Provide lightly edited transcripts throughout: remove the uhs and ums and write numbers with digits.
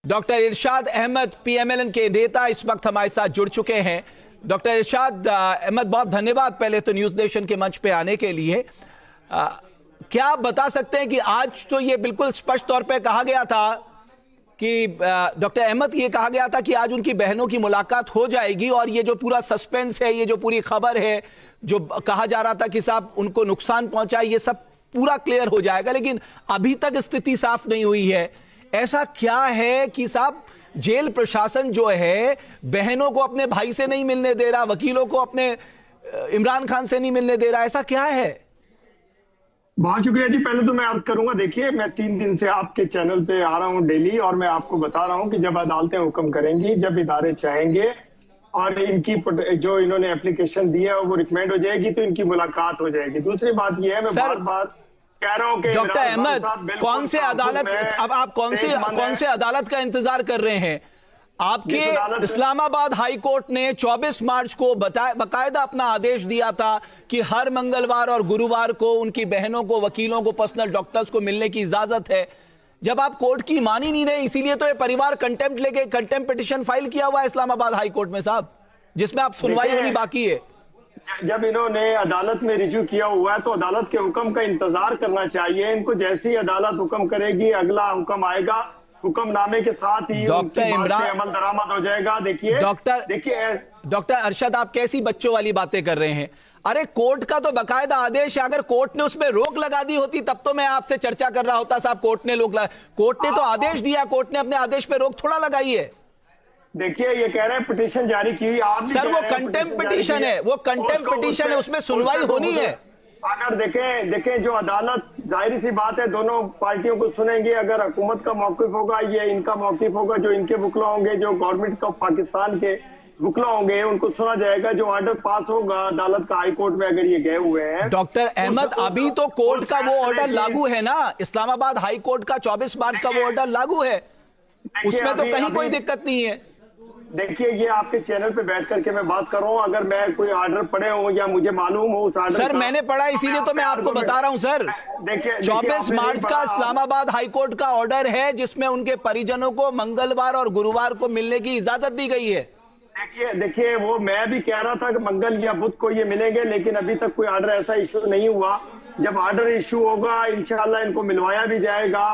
Doctor इरशाद अहमद पीएमएलएन के नेता इस वक्त हमारे साथ जुड़ चुके हैं। डॉक्टर इरशाद अहमद, बहुत धन्यवाद पहले तो न्यूज नेशन के मंच पे आने के लिए। क्या आप बता सकते हैं कि आज तो ये बिल्कुल स्पष्ट तौर पे कहा गया था कि डॉक्टर अहमद ये कहा गया था कि आज उनकी बहनों की मुलाकात हो जाएगी और ये जो पूरा सस्पेंस है, ये जो पूरी खबर है, जो कहा जा रहा था कि साहब उनको नुकसान पहुंचा, ये सब पूरा क्लियर हो जाएगा, लेकिन अभी तक स्थिति साफ नहीं हुई है। ऐसा क्या है कि साहब जेल प्रशासन जो है बहनों को अपने भाई से नहीं मिलने दे रहा, वकीलों को अपने इमरान खान से नहीं मिलने दे रहा, ऐसा क्या है? बहुत शुक्रिया जी। पहले तो मैं अर्ज करूंगा, देखिए मैं 3 दिन से आपके चैनल पे आ रहा हूं डेली, और मैं आपको बता रहा हूं कि जब अदालतें हुक्म करेंगी, जब इदारे चाहेंगे और इनकी जो इन्होंने एप्लीकेशन दी है वो रिकमेंड हो जाएगी तो इनकी मुलाकात हो जाएगी। दूसरी बात यह है, मैं बार बार कह रहा हूं कि डॉक्टर अहमद कौन से अदालत, अब आप कौन से अदालत का इंतजार कर रहे हैं? आपके इस्लामाबाद हाई कोर्ट ने 24 मार्च को बकायदा अपना आदेश दिया था कि हर मंगलवार और गुरुवार को उनकी बहनों को, वकीलों को, पर्सनल डॉक्टर्स को मिलने की इजाजत है। जब आप कोर्ट की मान ही नहीं रहे, इसीलिए तो ये परिवार कंटेम्प्ट लेके कंटेम्प्ट पिटीशन फाइल किया हुआ है इस्लामाबाद हाई कोर्ट में साहब, जिसमें आप सुनवाई होनी बाकी है। जब इन्होंने अदालत में रिज्यू किया हुआ है तो अदालत के हुक्म का इंतजार करना चाहिए इनको। जैसे ही अदालत हुक्म करेगी, अगला हुक्म आएगा, हुक्मनामे के साथ ही डॉक्टर इमरान अमल दरामद हो जाएगा। देखिए डॉक्टर अरशद, आप कैसी बच्चों वाली बातें कर रहे हैं? अरे कोर्ट का तो बकायदा आदेश है, अगर कोर्ट ने उसमें रोक लगा दी होती तब तो मैं आपसे चर्चा कर रहा होता साहब। कोर्ट ने तो आदेश दिया, कोर्ट ने अपने आदेश पे रोक थोड़ा लगाई है। देखिए ये कह रहे हैं पिटीशन जारी की, आप सर वो कंटेम्प्ट पिटीशन है, वो कंटेम्प्ट पिटीशन है, उसमें सुनवाई होनी है। अगर देखें जो अदालत, जाहिर सी बात है दोनों पार्टियों को सुनेंगे। अगर हुकूमत का मौकिफ होगा, ये इनका मौकिफ होगा, जो इनके वकील होंगे, जो गवर्नमेंट ऑफ पाकिस्तान के वकील होंगे, उनको सुना जाएगा। जो ऑर्डर पास होगा अदालत का हाई कोर्ट में, अगर ये गए हुए हैं डॉक्टर अहमद, अभी तो कोर्ट का वो ऑर्डर लागू है ना, इस्लामाबाद हाई कोर्ट का 24 मार्च का वो ऑर्डर लागू है, उसमें तो कहीं कोई दिक्कत नहीं है। देखिए ये आपके चैनल पे बैठ करके मैं बात कर रहा हूँ, अगर मैं कोई ऑर्डर पढ़े हो या मुझे मालूम हो उस ऑर्डर सर मैंने पढ़ा, इसीलिए तो मैं आपको बता रहा हूँ सर। देखिए 24 मार्च का इस्लामाबाद हाईकोर्ट का ऑर्डर है जिसमें उनके परिजनों को मंगलवार और गुरुवार को मिलने की इजाजत दी गई है। देखिए वो मैं भी कह रहा था कि मंगल या बुध को ये मिलेंगे, लेकिन अभी तक कोई ऑर्डर ऐसा इशू नहीं हुआ। जब ऑर्डर इशू होगा इंशाल्लाह इनको मिलवाया भी जाएगा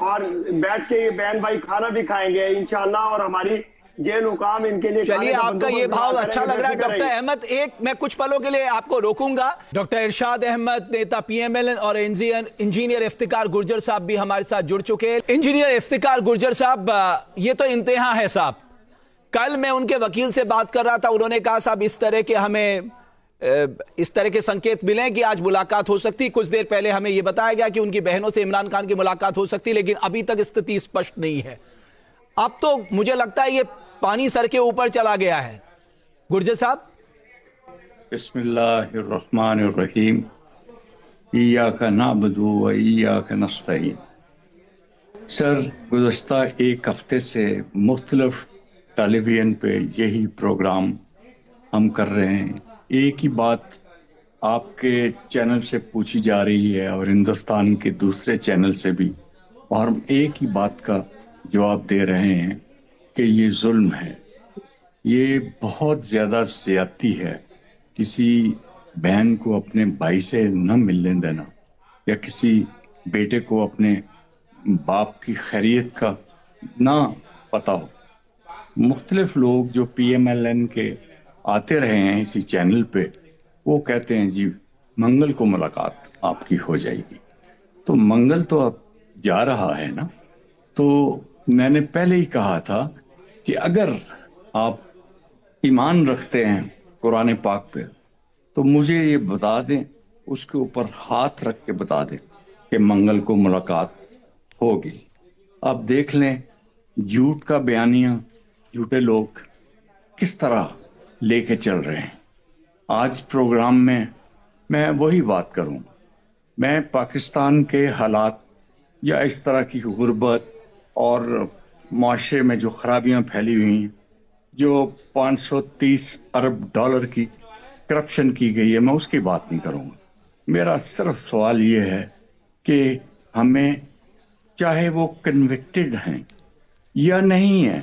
और बैठ के ये बहन भाई खाना भी खाएंगे इंशाल्लाह, और हमारी जेल हुकाम इनके लिए। चलिए आपका ये भाव अच्छा लग रहा है डॉक्टर अहमद। मैं कुछ पलों के लिए आपको रोकूंगा। डॉक्टर इरशाद अहमद, नेता पीएमएलएन, और इंजीनियर इफ्तिकार गुर्जर साहब भी हमारे साथ जुड़ चुके हैं। इंजीनियर इफ्तिकार गुर्जर साहब, ये तो इंतहा है साहब। कल मैं उनके वकील से बात कर रहा था, उन्होंने कहा साहब इस तरह के संकेत मिले कि आज मुलाकात हो सकती। कुछ देर पहले हमें यह बताया गया कि उनकी बहनों से इमरान खान की मुलाकात हो सकती, लेकिन अभी तक स्थिति स्पष्ट नहीं है। अब तो मुझे लगता है ये पानी सर के ऊपर चला गया है। गुर्जर साहब, बिस्मिल्लाहिर्रहमानिर्रहीम, इय्याका नअबुदु व इय्याका नस्तईन। सर गुज़श्ता एक हफ्ते से मुख्तलिफ टेलीविजन पे यही प्रोग्राम हम कर रहे हैं। एक ही बात आपके चैनल से पूछी जा रही है और हिंदुस्तान के दूसरे चैनल से भी, और हम एक ही बात का जवाब दे रहे हैं कि ये जुल्म है, ये बहुत ज़्यादा ज़्यादती है। किसी बहन को अपने भाई से न मिलने देना या किसी बेटे को अपने बाप की खैरियत का ना पता हो। मुख्तलिफ लोग जो पीएमएलएन के आते रहे हैं इसी चैनल पे, वो कहते हैं जी मंगल को मुलाकात आपकी हो जाएगी। तो मंगल तो अब जा रहा है ना। तो मैंने पहले ही कहा था कि अगर आप ईमान रखते हैं कुरान पाक पे तो मुझे ये बता दें, उसके ऊपर हाथ रख के बता दें कि मंगल को मुलाकात होगी। अब देख लें झूठ का बयानिया झूठे लोग किस तरह लेके चल रहे हैं। आज प्रोग्राम में मैं वही बात करूं। मैं पाकिस्तान के हालात या इस तरह की गुर्बत और माशरे में जो खराबियां फैली हुई हैं, जो 530 अरब डॉलर की करप्शन की गई है, मैं उसकी बात नहीं करूंगा। मेरा सिर्फ सवाल ये है कि हमें, चाहे वो कन्विक्टेड हैं या नहीं है,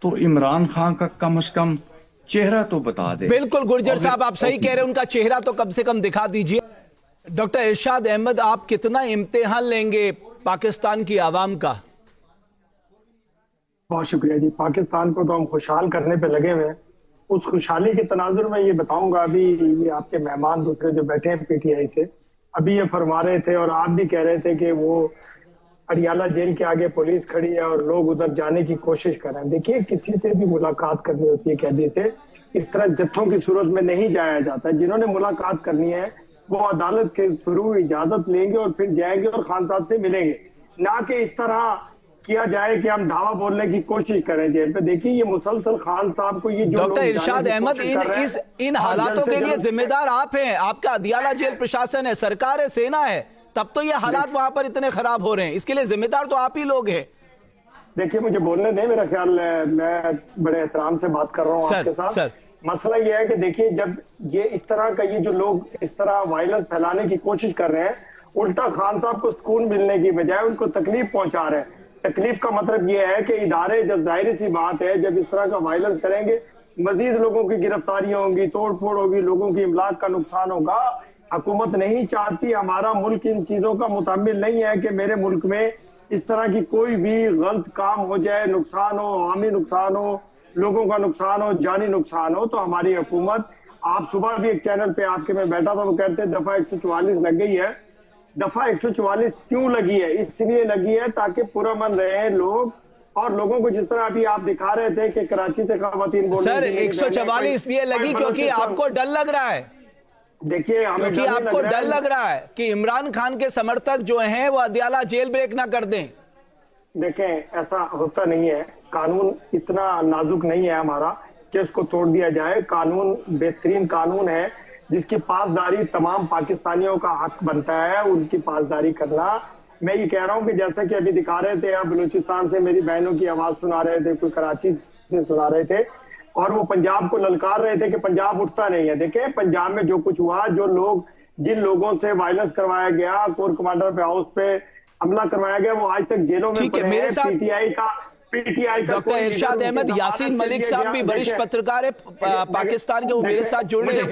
तो इमरान खान का कम से कम चेहरा तो बता दे। बिल्कुल गुर्जर साहब, आप सही कह रहे हैं, उनका चेहरा तो कम से कम दिखा दीजिए। डॉक्टर इरशाद अहमद, आप कितना इम्तिहान लेंगे पाकिस्तान की आवाम का? बहुत शुक्रिया जी। पाकिस्तान को तो हम खुशहाल करने पे लगे हुए हैं। उस खुशहाली के तनाजुर में ये बताऊंगा, अभी ये आपके मेहमान दूसरे जो बैठे हैं पीटीआई से, अभी ये फरमा रहे थे और आप भी कह रहे थे कि वो अडियाला जेल के आगे पुलिस खड़ी है और लोग उधर जाने की कोशिश कर रहे हैं। देखिए, किसी से भी मुलाकात करनी होती है कैदी से, इस तरह जत्थों की सूरत में नहीं जाया जाता। जिन्होंने मुलाकात करनी है वो अदालत के थ्रू इजाजत लेंगे और फिर जाएंगे और खान साहब से मिलेंगे, ना कि इस तरह किया जाए कि हम धावा बोलने की कोशिश करें जेल पे। देखिए, ये मुसलसल खान साहब को ये जो डॉक्टर इरशाद अहमद, इन हालातों के लिए जिम्मेदार आप हैं, आपका अदियाला जेल प्रशासन है, सरकार है, सेना है, तब तो ये हालात वहां पर इतने खराब हो रहे हैं। इसके लिए जिम्मेदार तो आप ही लोग हैं। देखिए, मुझे बोलने दें, मेरा ख्याल मैं बड़े एहतराम से बात कर रहा हूँ आपके साथ। सर, मसला ये है कि देखिए, जब ये इस तरह का ये जो लोग इस तरह वायलेंस फैलाने की कोशिश कर रहे हैं, उल्टा खान साहब को सुकून मिलने की बजाय उनको तकलीफ पहुंचा रहे हैं। तकलीफ का मतलब यह है कि इदारे, जब जाहिर सी बात है, जब इस तरह का वायलेंस करेंगे, मजीद लोगों की गिरफ्तारियां होंगी, तोड़ फोड़ होगी, लोगों की इमलाक का नुकसान होगा। हुकूमत नहीं चाहती, हमारा मुल्क इन चीजों का मुताबिल नहीं है कि मेरे मुल्क में इस तरह की कोई भी गलत काम हो जाए, नुकसान हो, आमी नुकसान हो, लोगों का नुकसान हो, जानी नुकसान हो। तो हमारी हुकूमत, आप सुबह भी एक चैनल पे आपके मैं बैठा था, वो कहते हैं दफा 144 लग गई है। दफा 144 क्यों लगी है? इसलिए लगी है ताकि पुरअमन रहे लोग, और लोगों को जिस तरह अभी आप दिखा रहे थे कि कराची से खवातीन बोल सर 144 इसलिए लगी क्योंकि आपको डर लग रहा है। देखिए, हमें क्योंकि आपको डर लग रहा है कि इमरान खान के समर्थक जो हैं वो अदियाला जेल ब्रेक ना कर दें। देखें, ऐसा होता नहीं है। कानून इतना नाजुक नहीं है हमारा कि उसको तोड़ दिया जाए। कानून बेहतरीन कानून है जिसकी पासदारी तमाम पाकिस्तानियों का हक बनता है, उनकी पासदारी करना। मैं ये कह रहा हूँ कि जैसा कि अभी दिखा रहे थे, आप बलूचिस्तान से मेरी बहनों की आवाज सुना रहे थे, कोई कराची से सुना रहे थे, और वो पंजाब को ललकार रहे थे कि पंजाब उठता नहीं है। देखें, पंजाब में जो कुछ हुआ, जो लोग, जिन लोगों से वायलेंस करवाया गया, कोर कमांडर पे हाउस पे हमला करवाया गया, वो आज तक जेलों में पड़े हैं। पीटीआई का डॉक्टर इरशाद अहमद, यासीन मलिक साहब भी वरिष्ठ पत्रकार है पाकिस्तान के, वो मेरे साथ जुड़े हैं।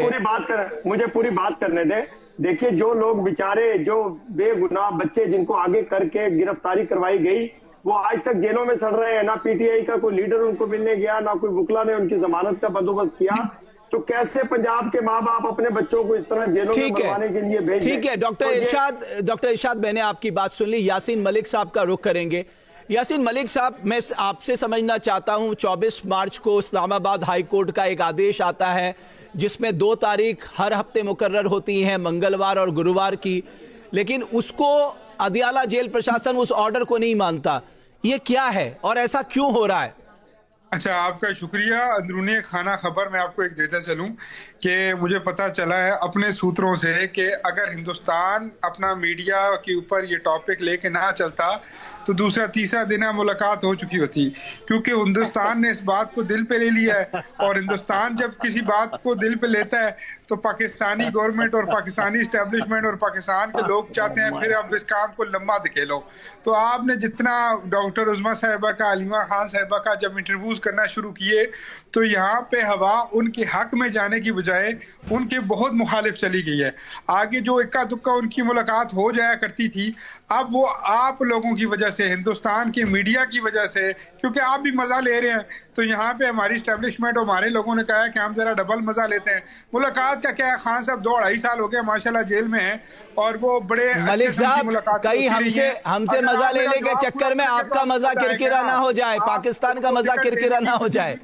मुझे पूरी बात करने दें। देखिए, जो लोग बेचारे, जो बेगुनाह बच्चे जिनको आगे करके गिरफ्तारी करवाई गई, वो आज तक जेलों में सड़ रहे हैं। ना पीटीआई का कोई लीडर उनको मिलने गया, ना कोई वकला ने उनकी जमानत का बंदोबस्त किया। तो कैसे पंजाब के माँ बाप अपने बच्चों को इस तरह जेलों में मरवाने के लिए भेज? ठीक है डॉक्टर इरशाद, मैंने आपकी बात सुन ली। यासीन मलिक साहब का रुख करेंगे। यासीन मलिक साहब, मैं आपसे समझना चाहता हूं, 24 मार्च को इस्लामाबाद हाई कोर्ट का एक आदेश आता है जिसमें 2 तारीख हर हफ्ते मुकर्रर होती हैं, मंगलवार और गुरुवार की, लेकिन उसको अदियाला जेल प्रशासन उस ऑर्डर को नहीं मानता। ये क्या है और ऐसा क्यों हो रहा है? अच्छा, आपका शुक्रिया। अंदरूनी खाना खबर मैं आपको एक देता चलूं कि मुझे पता चला है अपने सूत्रों से कि अगर हिंदुस्तान अपना मीडिया के ऊपर ये टॉपिक लेके ना चलता तो दूसरा तीसरा दिन मुलाकात हो चुकी होती, क्योंकि हिंदुस्तान ने इस बात को दिल पे ले लिया है। और हिंदुस्तान जब किसी बात को दिल पे लेता है तो पाकिस्तानी गवर्नमेंट और पाकिस्तानी इस्टेब्लिशमेंट और पाकिस्तान के लोग चाहते हैं फिर अब इस काम को लंबा दिखेलो। तो आपने जितना डॉक्टर उज़मा साहिबा का, अलीमा खान साहिबा का जब इंटरव्यूज करना शुरू किए तो यहाँ पे हवा उनके हक में जाने की बजाय उनके बहुत मुखालिफ चली गई है। आगे जो इक्का दुक्का उनकी मुलाकात हो जाया करती थी, अब वो आप लोगों की वजह से, हिंदुस्तान की मीडिया की वजह से, क्योंकि आप भी मजा ले रहे हैं, तो यहाँ पे हमारी इस्टेब्लिशमेंट और हमारे लोगों ने कहा है कि हम जरा डबल मजा लेते हैं। मुलाकात का क्या है, खान साहब 2-2.5 साल हो गए माशाल्लाह जेल में हैं और वो बड़े मलिक साहब, कहीं हमसे मजा लेने के चक्कर में आपका मजा किरकिरा ना हो जाए, पाकिस्तान का मजा किरकिरा ना हो जाए।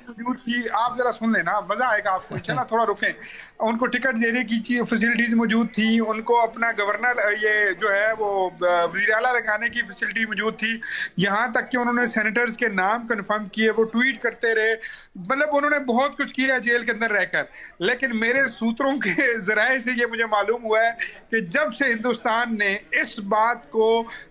आप जरा सुन लेना, मजा आएगा आपको इंशाल्लाह, थोड़ा रुकें। उनको टिकट देने की फैसिलिटीज मौजूद थी, उनको अपना गवर्नर ये जो है वो वज़ीर आला लगाने की फैसिलिटी मौजूद थी, यहाँ तक कि उन्होंने सेनेटर्स के नाम कंफर्म किए, वो ट्वीट करते रहे, मतलब उन्होंने बहुत कुछ किया जेल के अंदर रहकर। लेकिन मेरे सूत्रों के जराए से ये मुझे मालूम हुआ है कि जब से हिंदुस्तान ने इस बात को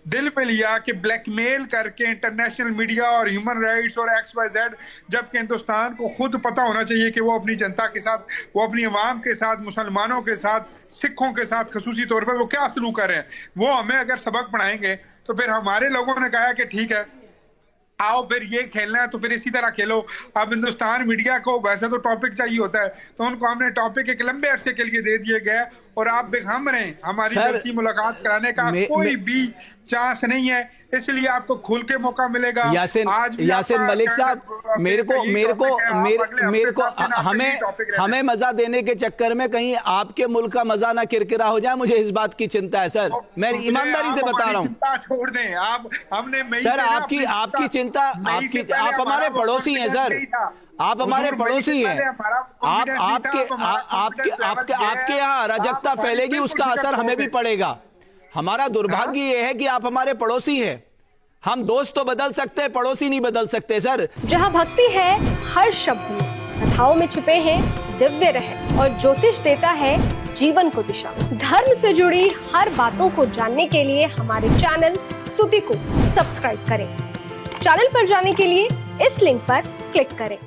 दिल पे लिया कि ब्लैकमेल करके इंटरनेशनल मीडिया और ह्यूमन राइट्स और XYZ, जबकि हिंदुस्तान को खुद पता होना चाहिए कि वो अपनी जनता के साथ, वो अपनी अवाम के साथ, मुसलमानों के साथ, सिखों के साथ खसूसी तौर पर वो क्या सलूक कर रहे हैं, वो हमें अगर सबक पढ़ाएंगे तो फिर हमारे लोगों ने कहा कि ठीक है आओ फिर ये खेलना है तो फिर इसी तरह खेलो। अब हिंदुस्तान मीडिया को वैसे तो टॉपिक चाहिए होता है, तो उनको हमने टॉपिक एक लंबे अरसे के लिए दे दिए गए और आप बेखम रहे, हमारी जल्दी मुलाकात कराने का कोई भी चांस नहीं है, इसलिए आपको खुल के मौका मिलेगा। यासिन मलिक साहब, मेरे को हमें मजा देने के चक्कर में कहीं आपके मुल्क का मजा ना किरकिरा हो जाए, मुझे इस बात की चिंता है सर। मैं ईमानदारी से बता रहा हूँ। छोड़ दें आप, हमने सर आपकी चिंता, आप हमारे पड़ोसी हैं सर, आप हमारे पड़ोसी हैं। आपके यहाँ अराजकता फैलेगी, उसका असर हमें भी पड़ेगा। हमारा दुर्भाग्य यह है कि आप हमारे पड़ोसी हैं। हम दोस्त तो बदल सकते हैं, पड़ोसी नहीं बदल सकते सर। जहाँ भक्ति है हर शब्द में, कथाओं में छुपे हैं दिव्य रहस्य और ज्योतिष देता है जीवन को दिशा। धर्म से जुड़ी हर बातों को जानने के लिए हमारे चैनल स्तुति को सब्सक्राइब करें। चैनल पर जाने के लिए इस लिंक पर क्लिक करें।